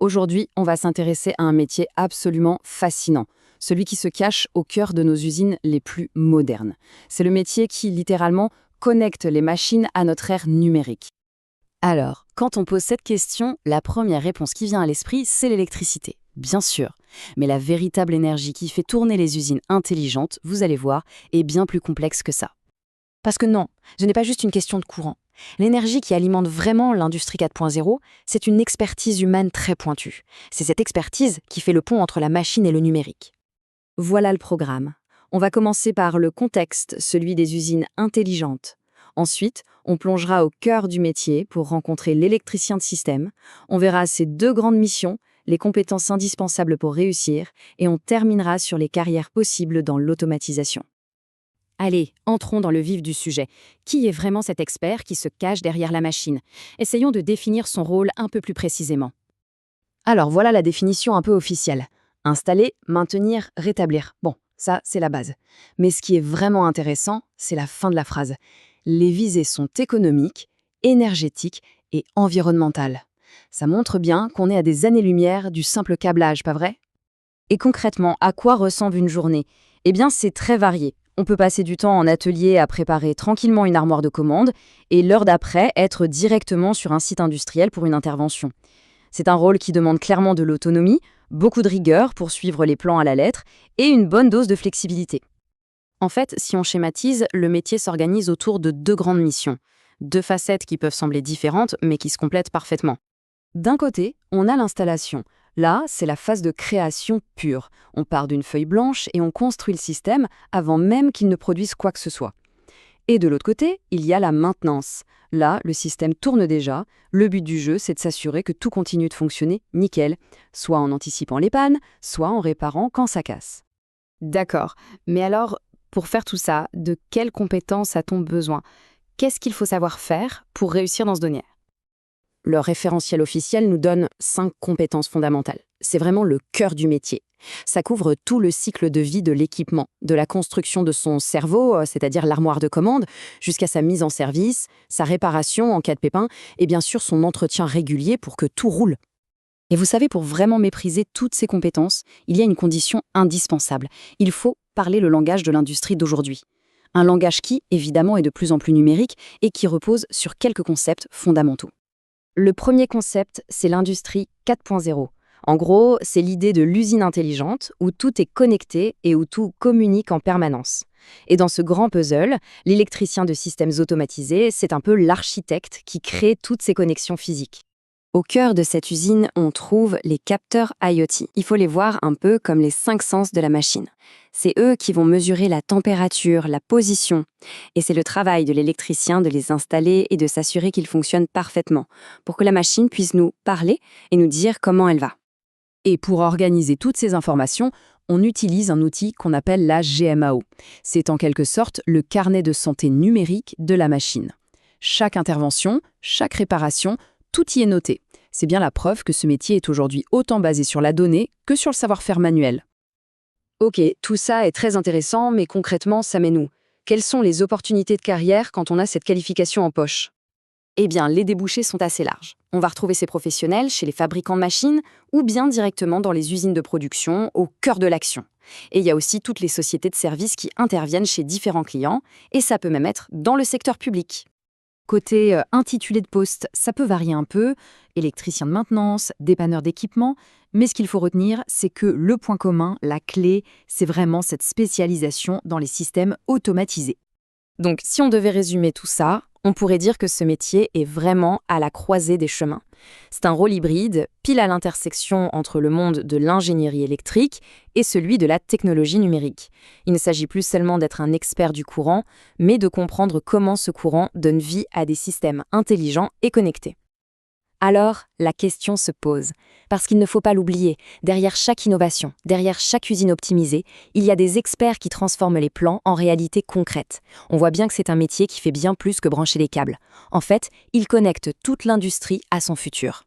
Aujourd'hui, on va s'intéresser à un métier absolument fascinant, celui qui se cache au cœur de nos usines les plus modernes. C'est le métier qui, littéralement, connecte les machines à notre ère numérique. Alors, quand on pose cette question, la première réponse qui vient à l'esprit, c'est l'électricité. Bien sûr, mais la véritable énergie qui fait tourner les usines intelligentes, vous allez voir, est bien plus complexe que ça. Parce que non, ce n'est pas juste une question de courant. L'énergie qui alimente vraiment l'industrie 4.0, c'est une expertise humaine très pointue. C'est cette expertise qui fait le pont entre la machine et le numérique. Voilà le programme. On va commencer par le contexte, celui des usines intelligentes. Ensuite, on plongera au cœur du métier pour rencontrer l'électricien de système. On verra ses deux grandes missions, les compétences indispensables pour réussir, et on terminera sur les carrières possibles dans l'automatisation. Allez, entrons dans le vif du sujet. Qui est vraiment cet expert qui se cache derrière la machine? Essayons de définir son rôle un peu plus précisément. Alors voilà la définition un peu officielle. Installer, maintenir, rétablir. Bon, ça c'est la base. Mais ce qui est vraiment intéressant, c'est la fin de la phrase. Les visées sont économiques, énergétiques et environnementales. Ça montre bien qu'on est à des années-lumière du simple câblage, pas vrai? Et concrètement, à quoi ressemble une journée? Eh bien, c'est très varié. On peut passer du temps en atelier à préparer tranquillement une armoire de commande et l'heure d'après être directement sur un site industriel pour une intervention. C'est un rôle qui demande clairement de l'autonomie, beaucoup de rigueur pour suivre les plans à la lettre et une bonne dose de flexibilité. En fait, si on schématise, le métier s'organise autour de deux grandes missions. Deux facettes qui peuvent sembler différentes mais qui se complètent parfaitement. D'un côté, on a l'installation. Là, c'est la phase de création pure. On part d'une feuille blanche et on construit le système avant même qu'il ne produise quoi que ce soit. Et de l'autre côté, il y a la maintenance. Là, le système tourne déjà. Le but du jeu, c'est de s'assurer que tout continue de fonctionner nickel, soit en anticipant les pannes, soit en réparant quand ça casse. D'accord, mais alors, pour faire tout ça, de quelles compétences a-t-on besoin? Qu'est-ce qu'il faut savoir faire pour réussir dans ce domaine? Le référentiel officiel nous donne 5 compétences fondamentales. C'est vraiment le cœur du métier. Ça couvre tout le cycle de vie de l'équipement, de la construction de son cerveau, c'est-à-dire l'armoire de commande, jusqu'à sa mise en service, sa réparation en cas de pépin, et bien sûr son entretien régulier pour que tout roule. Et vous savez, pour vraiment mépriser toutes ces compétences, il y a une condition indispensable. Il faut parler le langage de l'industrie d'aujourd'hui. Un langage qui, évidemment, est de plus en plus numérique et qui repose sur quelques concepts fondamentaux. Le premier concept, c'est l'industrie 4.0. En gros, c'est l'idée de l'usine intelligente, où tout est connecté et où tout communique en permanence. Et dans ce grand puzzle, l'électricien de systèmes automatisés, c'est un peu l'architecte qui crée toutes ces connexions physiques. Au cœur de cette usine, on trouve les capteurs IoT. Il faut les voir un peu comme les 5 sens de la machine. C'est eux qui vont mesurer la température, la position. Et c'est le travail de l'électricien de les installer et de s'assurer qu'ils fonctionnent parfaitement, pour que la machine puisse nous parler et nous dire comment elle va. Et pour organiser toutes ces informations, on utilise un outil qu'on appelle la GMAO. C'est en quelque sorte le carnet de santé numérique de la machine. Chaque intervention, chaque réparation, tout y est noté. C'est bien la preuve que ce métier est aujourd'hui autant basé sur la donnée que sur le savoir-faire manuel. Ok, tout ça est très intéressant, mais concrètement, ça mène où? Quelles sont les opportunités de carrière quand on a cette qualification en poche? Eh bien, les débouchés sont assez larges. On va retrouver ces professionnels chez les fabricants de machines ou bien directement dans les usines de production, au cœur de l'action. Et il y a aussi toutes les sociétés de services qui interviennent chez différents clients, et ça peut même être dans le secteur public. Côté intitulé de poste, ça peut varier un peu, électricien de maintenance, dépanneur d'équipement, mais ce qu'il faut retenir, c'est que le point commun, la clé, c'est vraiment cette spécialisation dans les systèmes automatisés. Donc si on devait résumer tout ça, on pourrait dire que ce métier est vraiment à la croisée des chemins. C'est un rôle hybride, pile à l'intersection entre le monde de l'ingénierie électrique et celui de la technologie numérique. Il ne s'agit plus seulement d'être un expert du courant, mais de comprendre comment ce courant donne vie à des systèmes intelligents et connectés. Alors, la question se pose. Parce qu'il ne faut pas l'oublier, derrière chaque innovation, derrière chaque usine optimisée, il y a des experts qui transforment les plans en réalité concrète. On voit bien que c'est un métier qui fait bien plus que brancher les câbles. En fait, il connecte toute l'industrie à son futur.